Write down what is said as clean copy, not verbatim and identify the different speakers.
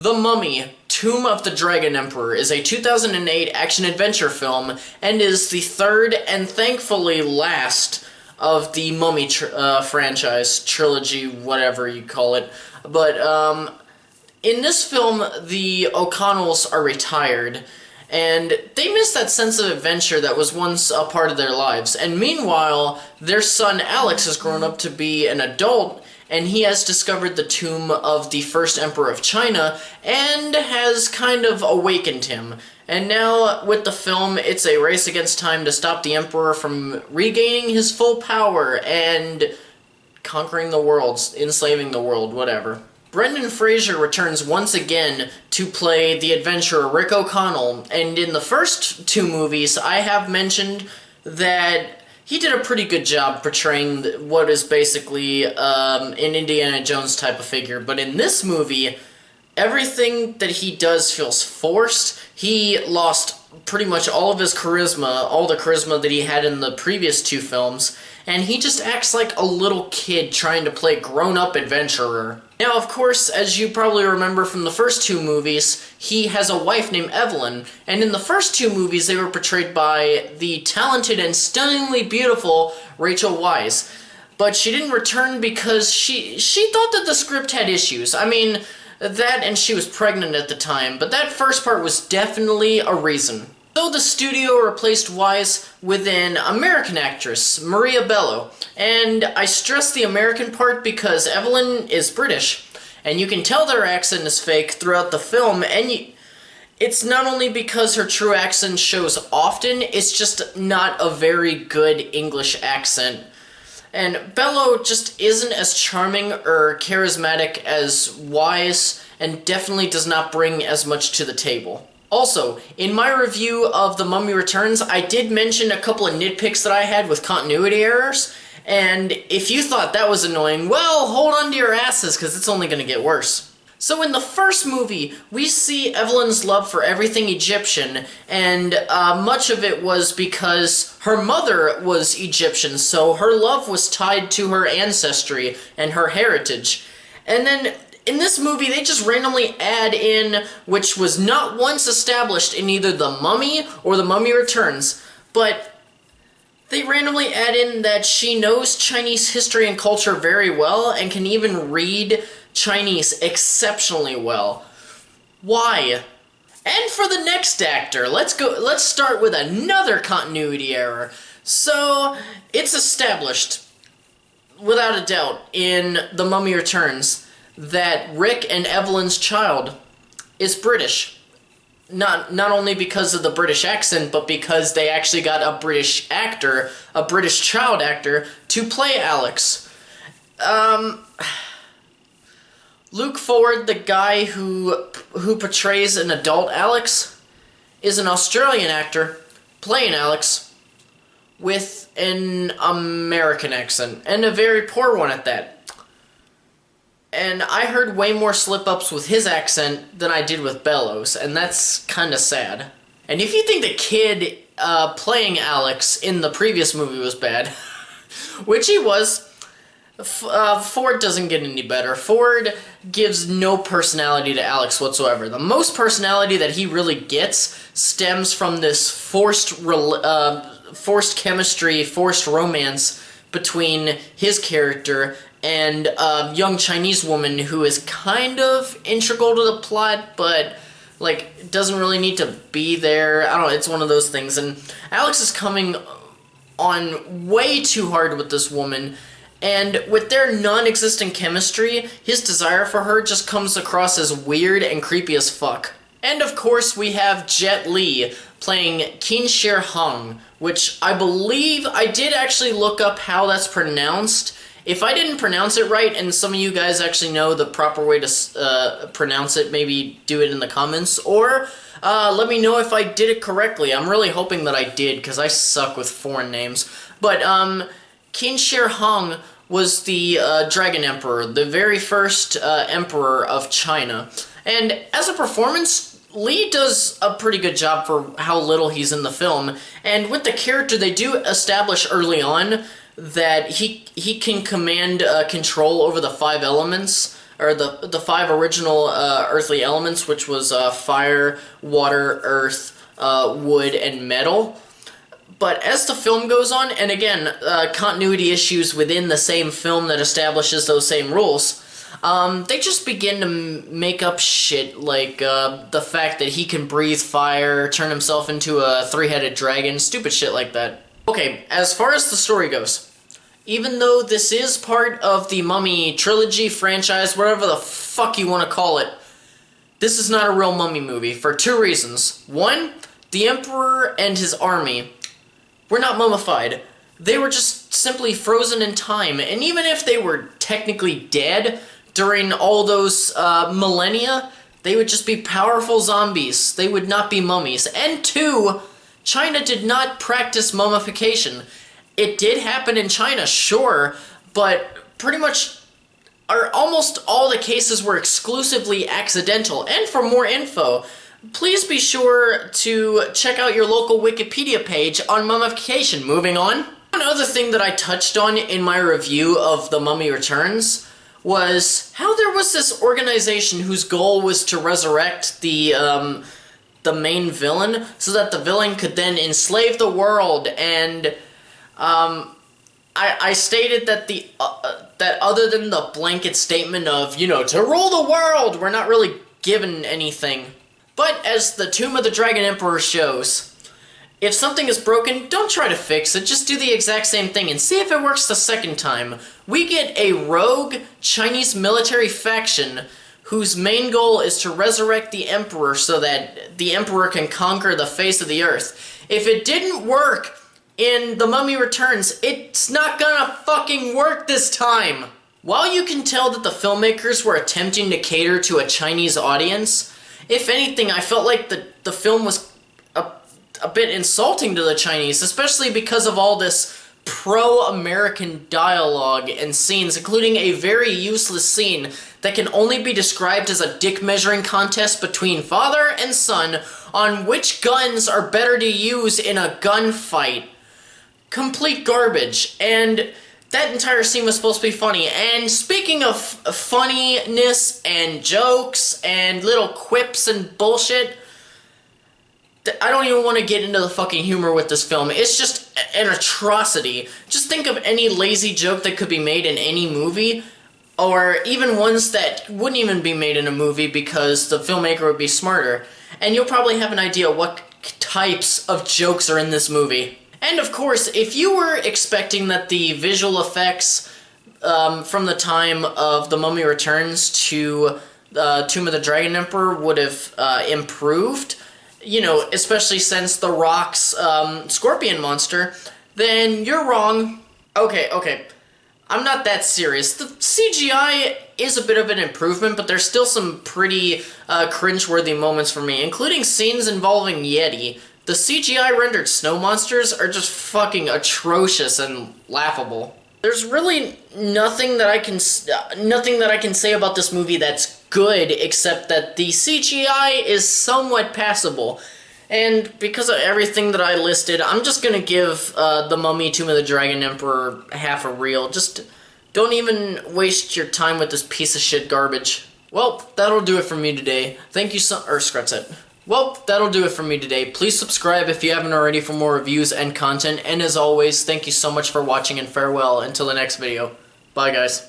Speaker 1: The Mummy, Tomb of the Dragon Emperor is a 2008 action-adventure film and is the third and thankfully last of the Mummy franchise, trilogy, whatever you call it. But in this film, the O'Connells are retired, and they miss that sense of adventure that was once a part of their lives. And meanwhile, their son Alex has grown up to be an adult, and he has discovered the tomb of the first emperor of China and has kind of awakened him. And now, with the film, it's a race against time to stop the emperor from regaining his full power and conquering the world, enslaving the world, whatever. Brendan Fraser returns once again to play the adventurer Rick O'Connell, and in the first two movies, I have mentioned that he did a pretty good job portraying what is basically an Indiana Jones type of figure, but in this movie, everything that he does feels forced. He lost pretty much all of his charisma, all the charisma that he had in the previous two films, and he just acts like a little kid trying to play grown-up adventurer. Now, of course, as you probably remember from the first two movies, he has a wife named Evelyn, and in the first two movies they were portrayed by the talented and stunningly beautiful Rachel Weisz. But she didn't return because she thought that the script had issues. I mean, that and she was pregnant at the time, but that first part was definitely a reason. So the studio replaced Weisz with an American actress, Maria Bello, and I stress the American part because Evelyn is British, and you can tell their accent is fake throughout the film, and it's not only because her true accent shows often, it's just not a very good English accent. And Bello just isn't as charming or charismatic as Weisz, and definitely does not bring as much to the table. Also, in my review of The Mummy Returns, I did mention a couple of nitpicks that I had with continuity errors, and if you thought that was annoying, well, hold on to your asses, because it's only going to get worse. So in the first movie, we see Evelyn's love for everything Egyptian, and much of it was because her mother was Egyptian, so her love was tied to her ancestry and her heritage. And then in this movie, they just randomly add in, which was not once established in either The Mummy or The Mummy Returns, but they randomly add in that she knows Chinese history and culture very well and can even read Chinese exceptionally well. Why? And for the next actor, let's start with another continuity error. So, it's established, without a doubt, in The Mummy Returns, that Rick and Evelyn's child is British. Not only because of the British accent, but because they actually got a British actor, a British child actor, to play Alex. Luke Ford, the guy who portrays an adult Alex, is an Australian actor playing Alex with an American accent, and a very poor one at that. And I heard way more slip-ups with his accent than I did with Bellows, and that's kinda sad. And if you think the kid playing Alex in the previous movie was bad, which he was, Ford doesn't get any better. Ford gives no personality to Alex whatsoever. The most personality that he really gets stems from this forced chemistry, forced romance between his character and a young Chinese woman who is kind of integral to the plot, but, like, doesn't really need to be there. I don't know, it's one of those things. And Alex is coming on way too hard with this woman, and with their non-existent chemistry, his desire for her just comes across as weird and creepy as fuck. And of course, we have Jet Li playing Qin Shi Huang, which I believe I did actually look up how that's pronounced. If I didn't pronounce it right, and some of you guys actually know the proper way to pronounce it, maybe do it in the comments, or let me know if I did it correctly. I'm really hoping that I did, because I suck with foreign names. But Qin Shi Huang was the Dragon Emperor, the very first emperor of China. And as a performance, Lee does a pretty good job for how little he's in the film. And with the character, they do establish early on that he can command control over the 5 elements, or the five original earthly elements, which was fire, water, earth, wood, and metal. But as the film goes on, and again, continuity issues within the same film that establishes those same rules, they just begin to make up shit, like the fact that he can breathe fire, turn himself into a three-headed dragon, stupid shit like that. Okay, as far as the story goes, even though this is part of the Mummy trilogy, franchise, whatever the fuck you want to call it, this is not a real Mummy movie for two reasons. One, the Emperor and his army were not mummified. They were just simply frozen in time, and even if they were technically dead during all those millennia, they would just be powerful zombies. They would not be mummies. And two, China did not practice mummification. It did happen in China, sure, but pretty much almost all the cases were exclusively accidental. And for more info, please be sure to check out your local Wikipedia page on mummification. Moving on. Another thing that I touched on in my review of The Mummy Returns was how there was this organization whose goal was to resurrect the main villain so that the villain could then enslave the world, and I stated that that other than the blanket statement of, you know, to rule the world, we're not really given anything. But as the Tomb of the Dragon Emperor shows, if something is broken, don't try to fix it, just do the exact same thing and see if it works the second time. We get a rogue Chinese military faction whose main goal is to resurrect the Emperor so that the Emperor can conquer the face of the earth. If it didn't work in The Mummy Returns, it's not gonna fucking work this time! While you can tell that the filmmakers were attempting to cater to a Chinese audience, if anything, I felt like the film was a bit insulting to the Chinese, especially because of all this pro-American dialogue and scenes, including a very useless scene that can only be described as a dick-measuring contest between father and son on which guns are better to use in a gunfight. Complete garbage, and that entire scene was supposed to be funny. And speaking of funniness and jokes and little quips and bullshit, I don't even want to get into the fucking humor with this film. It's just an atrocity. Just think of any lazy joke that could be made in any movie, or even ones that wouldn't even be made in a movie because the filmmaker would be smarter, and you'll probably have an idea what types of jokes are in this movie. And of course, if you were expecting that the visual effects from the time of The Mummy Returns to Tomb of the Dragon Emperor would have improved, you know, especially since The Rock's scorpion monster, then you're wrong. Okay, I'm not that serious. The CGI is a bit of an improvement, but there's still some pretty cringeworthy moments for me, including scenes involving Yeti. The CGI rendered snow monsters are just fucking atrocious and laughable. There's really nothing that I can say about this movie that's good, except that the CGI is somewhat passable. And because of everything that I listed, I'm just gonna give The Mummy, Tomb of the Dragon Emperor half a reel. Just don't even waste your time with this piece of shit garbage. Well, that'll do it for me today. Thank you scratch it. Well, that'll do it for me today. Please subscribe if you haven't already for more reviews and content, and as always, thank you so much for watching and farewell until the next video. Bye, guys.